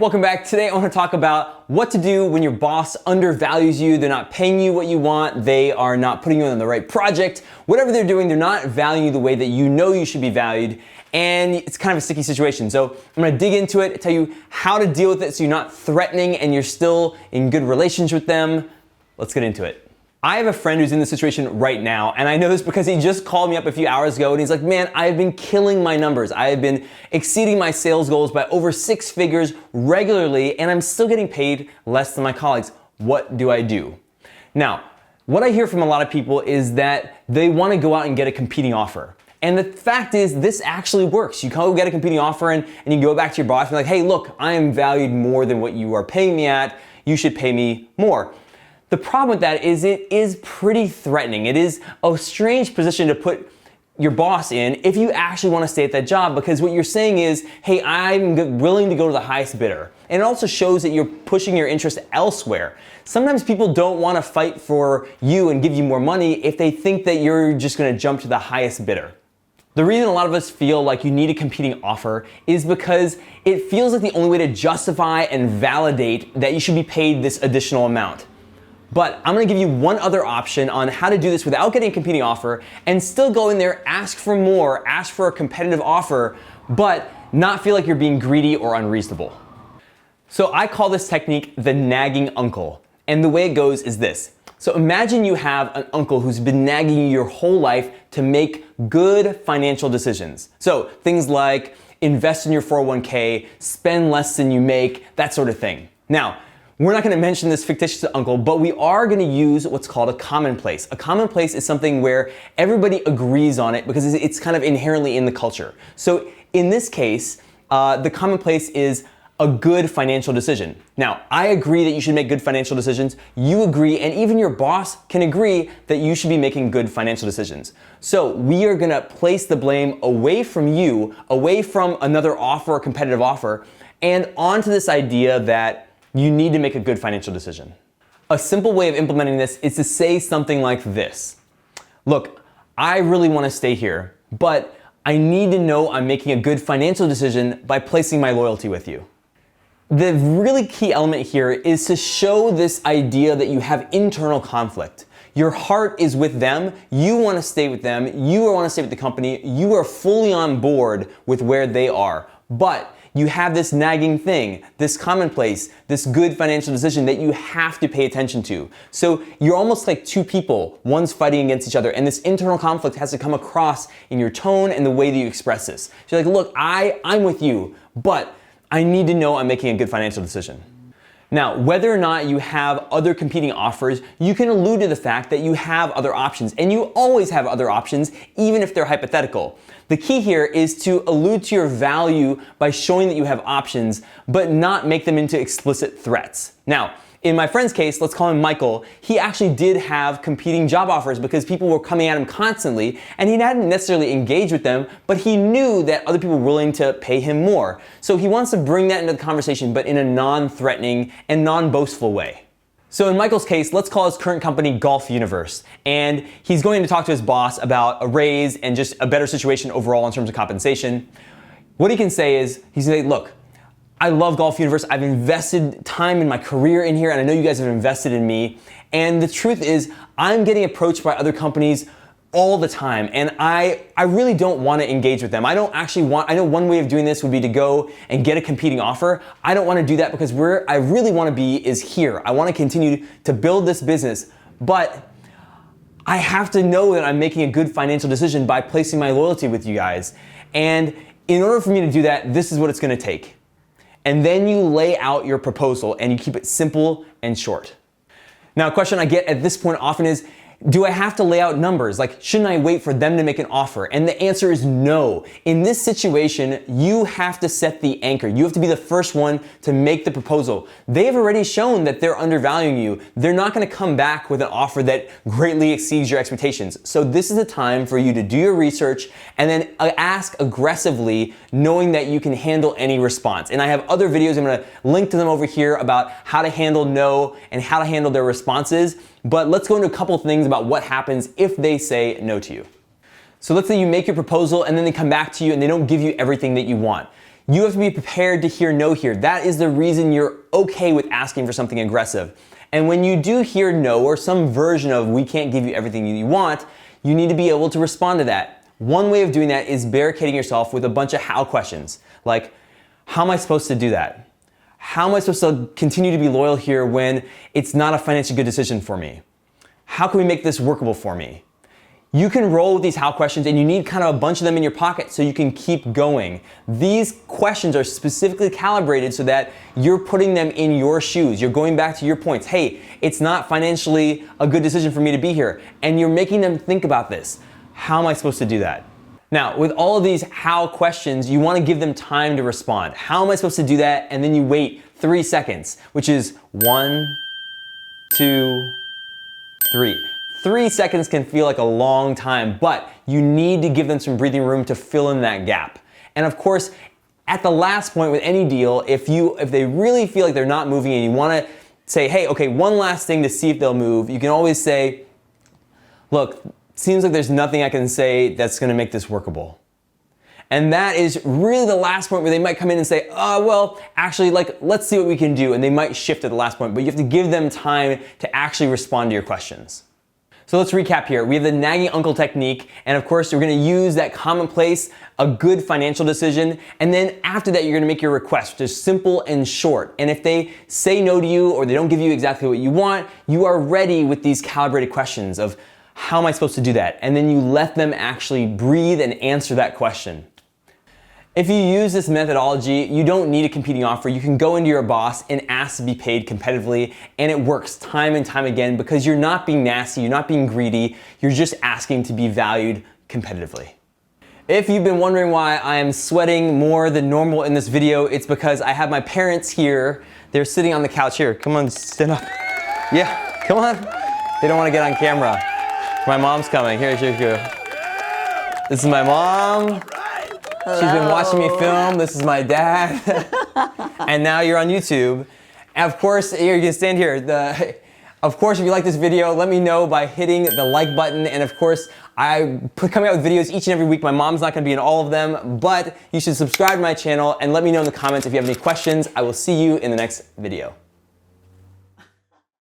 Welcome back. Today I want to talk about what to do when your boss undervalues you. They're not paying you what you want. They are not putting you on the right project. Whatever they're doing, they're not valuing you the way that you know you should be valued. And it's kind of a sticky situation. So I'm going to dig into it, tell you how to deal with it so you're not threatening and you're still in good relations with them. Let's get into it. I have a friend who's in this situation right now, and I know this because he just called me up a few hours ago and he's like, man, I have been killing my numbers. I have been exceeding my sales goals by over 6 figures regularly, and I'm still getting paid less than my colleagues. What do I do? Now, what I hear from a lot of people is that they want to go out and get a competing offer. And the fact is, this actually works. You go get a competing offer and you go back to your boss and be like, hey, look, I am valued more than what you are paying me at. You should pay me more. The problem with that is it is pretty threatening. It is a strange position to put your boss in if you actually want to stay at that job, because what you're saying is, hey, I'm willing to go to the highest bidder. And it also shows that you're pushing your interest elsewhere. Sometimes people don't want to fight for you and give you more money if they think that you're just going to jump to the highest bidder. The reason a lot of us feel like you need a competing offer is because it feels like the only way to justify and validate that you should be paid this additional amount. But I'm gonna give you one other option on how to do this without getting a competing offer and still go in there, ask for more, ask for a competitive offer, but not feel like you're being greedy or unreasonable. So I call this technique the nagging uncle. And the way it goes is this. So imagine you have an uncle who's been nagging you your whole life to make good financial decisions. So things like invest in your 401k, spend less than you make, that sort of thing. Now, we're not going to mention this fictitious uncle, but we are going to use what's called a commonplace. A commonplace is something where everybody agrees on it because it's kind of inherently in the culture. So in this case, the commonplace is a good financial decision. Now, I agree that you should make good financial decisions. You agree, and even your boss can agree that you should be making good financial decisions. So we are going to place the blame away from you, away from another offer or competitive offer, and onto this idea that you need to make a good financial decision. A simple way of implementing this is to say something like this. Look, I really want to stay here, but I need to know I'm making a good financial decision by placing my loyalty with you. The really key element here is to show this idea that you have internal conflict. Your heart is with them, you want to stay with them, you want to stay with the company, you are fully on board with where they are, but you have this nagging thing, this commonplace, this good financial decision that you have to pay attention to. So you're almost like two people, one's fighting against each other, and this internal conflict has to come across in your tone and the way that you express this. So you're like, look, I'm with you, but I need to know I'm making a good financial decision. Now, whether or not you have other competing offers, you can allude to the fact that you have other options, and you always have other options, even if they're hypothetical. The key here is to allude to your value by showing that you have options, but not make them into explicit threats. Now, in my friend's case, let's call him Michael, he actually did have competing job offers because people were coming at him constantly, and he hadn't necessarily engaged with them, but he knew that other people were willing to pay him more. So he wants to bring that into the conversation, but in a non-threatening and non-boastful way. So in Michael's case, let's call his current company Golf Universe, and he's going to talk to his boss about a raise and just a better situation overall in terms of compensation. What he can say is, he's going to say, look, I love Golf Universe. I've invested time in my career in here, and I know you guys have invested in me. And the truth is, I'm getting approached by other companies all the time, and I really don't want to engage with them. I don't actually want, I know one way of doing this would be to go and get a competing offer. I don't want to do that because where I really want to be is here. I want to continue to build this business, but I have to know that I'm making a good financial decision by placing my loyalty with you guys. And in order for me to do that, this is what it's going to take. And then you lay out your proposal and you keep it simple and short. Now, a question I get at this point often is, do I have to lay out numbers? Like, shouldn't I wait for them to make an offer? And the answer is no. In this situation, you have to set the anchor. You have to be the first one to make the proposal. They've already shown that they're undervaluing you. They're not going to come back with an offer that greatly exceeds your expectations. So this is the time for you to do your research and then ask aggressively, knowing that you can handle any response. And I have other videos, I'm going to link to them over here about how to handle no and how to handle their responses. But let's go into a couple things about what happens if they say no to you. So let's say you make your proposal and then they come back to you and they don't give you everything that you want. You have to be prepared to hear no here. That is the reason you're okay with asking for something aggressive. And when you do hear no or some version of we can't give you everything you want, you need to be able to respond to that. One way of doing that is barricading yourself with a bunch of how questions. Like, how am I supposed to do that? How am I supposed to continue to be loyal here when it's not a financially good decision for me? How can we make this workable for me? You can roll with these how questions, and you need kind of a bunch of them in your pocket so you can keep going. These questions are specifically calibrated so that you're putting them in your shoes. You're going back to your points. Hey, it's not financially a good decision for me to be here. And you're making them think about this. How am I supposed to do that? Now, with all of these how questions, you want to give them time to respond. How am I supposed to do that? And then you wait 3 seconds, which is 1, 2, 3. 3 seconds can feel like a long time, but you need to give them some breathing room to fill in that gap. And of course, at the last point with any deal, if they really feel like they're not moving and you want to say, hey, okay, one last thing to see if they'll move, you can always say, look, seems like there's nothing I can say that's going to make this workable. And that is really the last point where they might come in and say, oh, well, actually, let's see what we can do. And they might shift at the last point, but you have to give them time to actually respond to your questions. So let's recap here. We have the nagging uncle technique, and of course, we're gonna use that commonplace, a good financial decision, and then after that, you're gonna make your request, which is simple and short. And if they say no to you or they don't give you exactly what you want, you are ready with these calibrated questions of how am I supposed to do that? And then you let them actually breathe and answer that question. If you use this methodology, you don't need a competing offer. You can go into your boss and ask to be paid competitively, and it works time and time again because you're not being nasty, you're not being greedy, you're just asking to be valued competitively. If you've been wondering why I am sweating more than normal in this video, it's because I have my parents here. They're sitting on the couch here. Come on, stand up. Yeah, come on. They don't want to get on camera. My mom's coming. Here she goes. This is my mom. Hello. She's been watching me film. This is my dad. And now you're on YouTube. And of course, here you can stand here. Of course, if you like this video, let me know by hitting the like button. And of course, coming out with videos each and every week. My mom's not gonna be in all of them, but you should subscribe to my channel and let me know in the comments if you have any questions. I will see you in the next video.